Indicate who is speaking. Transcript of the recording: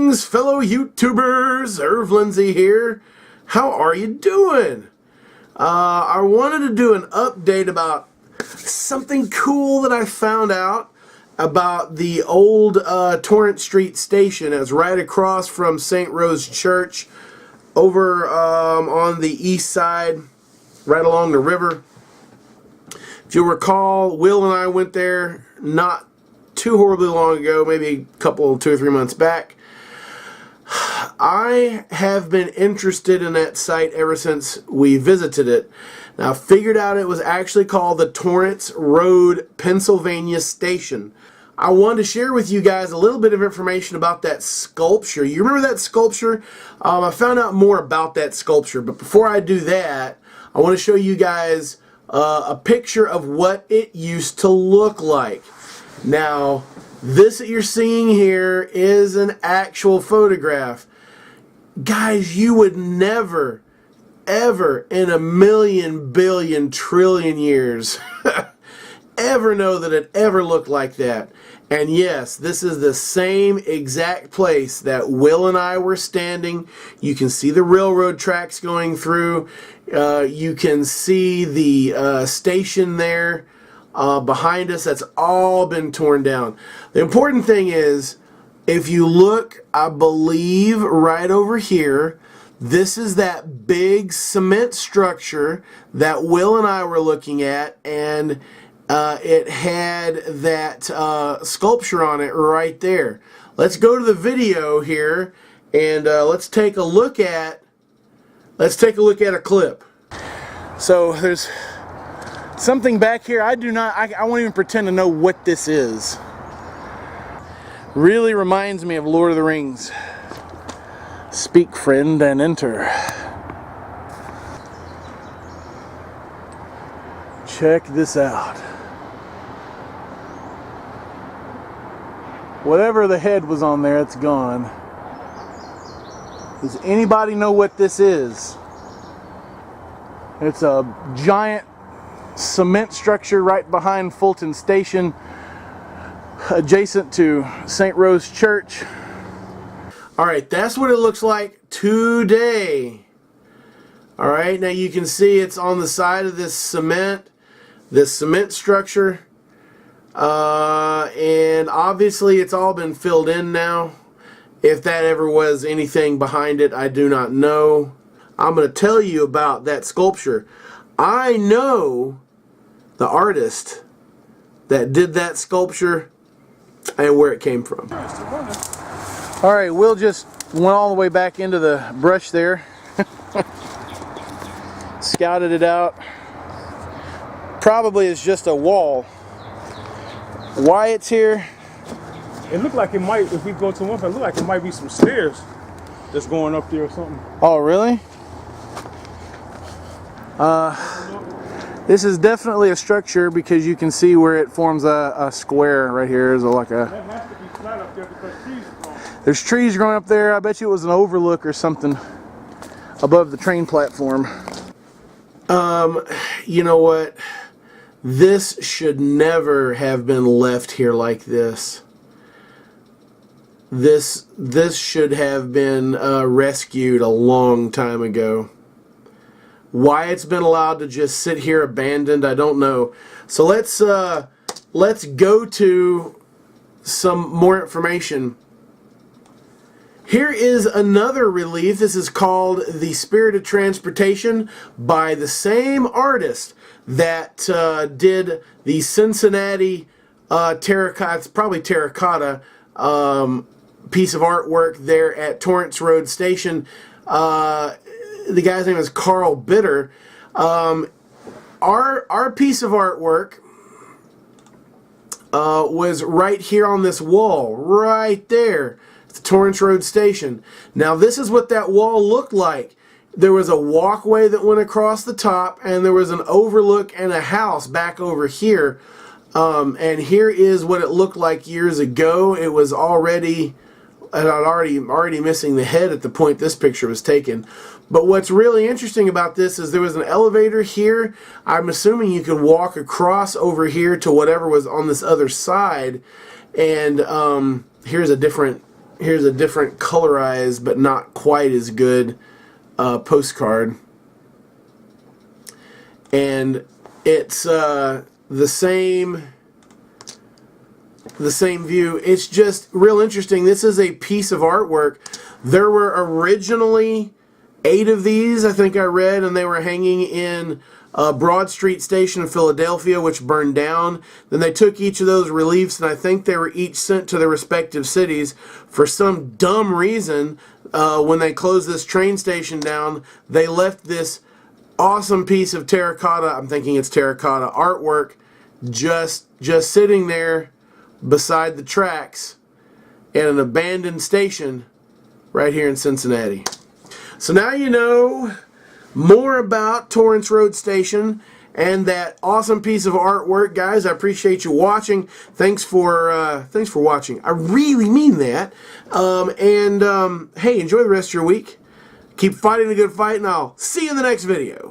Speaker 1: Greetings, fellow YouTubers. Lindsay here. How are you doing? I wanted to do an update about something cool that I found out about the old Torrence Street Station. It's right across from St. Rose Church over on the east side, right along the river. If you'll recall, Will and I went there not too horribly long ago, maybe a couple, 2 or 3 months back. I have been interested in that site ever since we visited it. Now, I figured out it was actually called the Torrence Road, Pennsylvania Station. I wanted to share with you guys a little bit of information about that sculpture. You remember that sculpture? I found out more about that sculpture, but before I do that, I want to show you guys a picture of what it used to look like. Now, this that you're seeing here is an actual photograph. Guys, you would never, ever in a million, billion, trillion years ever know that it ever looked like that. And yes, this is the same exact place that Will and I were standing. You can see the railroad tracks going through. You can see the station there. Behind us, that's all been torn down. The important thing is, if you look, I believe right over here, this is that big cement structure that Will and I were looking at, and it had that sculpture on it right there. Let's go to the video here, and let's take a look at a clip. So there's something back here. I won't even pretend to know what this is. Really reminds me of Lord of the Rings. Speak, friend, and enter. Check this out. Whatever the head was on there, it's gone. Does anybody know what this is? It's a giant cement structure right behind Fulton Station, adjacent to St. Rose Church. Alright, that's what it looks like today. Alright, now you can see it's on the side of this cement structure. And obviously it's all been filled in now. If that ever was anything behind it, I do not know. I'm going to tell you about that sculpture. I know the artist that did that sculpture and where it came from. Alright, Will just went all the way back into the brush there. Scouted it out. Probably is just a wall. Why it's here?
Speaker 2: It looked like it might, if we go to one, it looked like it might be some stairs that's going up there or something.
Speaker 1: Oh, really? This is definitely a structure because you can see where it forms a square right here. There's like a.
Speaker 2: That has to be flat up there because trees are growing.
Speaker 1: There's trees growing up there. I bet you it was an overlook or something above the train platform. You know what? This should never have been left here like this. This should have been rescued a long time ago. Why it's been allowed to just sit here abandoned, I don't know. So let's go to some more information. Here is another relief. This is called The Spirit of Transportation by the same artist that did the Cincinnati terracotta, it's probably terracotta, piece of artwork there at Torrence Road Station. The guy's name is Carl Bitter. Our piece of artwork was right here on this wall, right there. The Torrence Road Station. Now this is what that wall looked like. There was a walkway that went across the top, and there was an overlook and a house back over here. And here is what it looked like years ago. It was already missing the head at the point this picture was taken. But what's really interesting about this is there was an elevator here. I'm assuming you could walk across over here to whatever was on this other side. And here's a different Here's a different colorized but not quite as good postcard. And it's the same view. It's just real interesting. This is a piece of artwork. There were originally 8 of these, I think I read, and they were hanging in Broad Street Station in Philadelphia, which burned down. Then they took each of those reliefs, and I think they were each sent to their respective cities. For some dumb reason, when they closed this train station down, they left this awesome piece of terracotta, I'm thinking it's terracotta artwork, just sitting there beside the tracks at an abandoned station right here in Cincinnati. So now you know more about Torrence Road Station and that awesome piece of artwork, guys. I appreciate you watching. Thanks for watching. I really mean that. Hey, enjoy the rest of your week. Keep fighting a good fight, and I'll see you in the next video.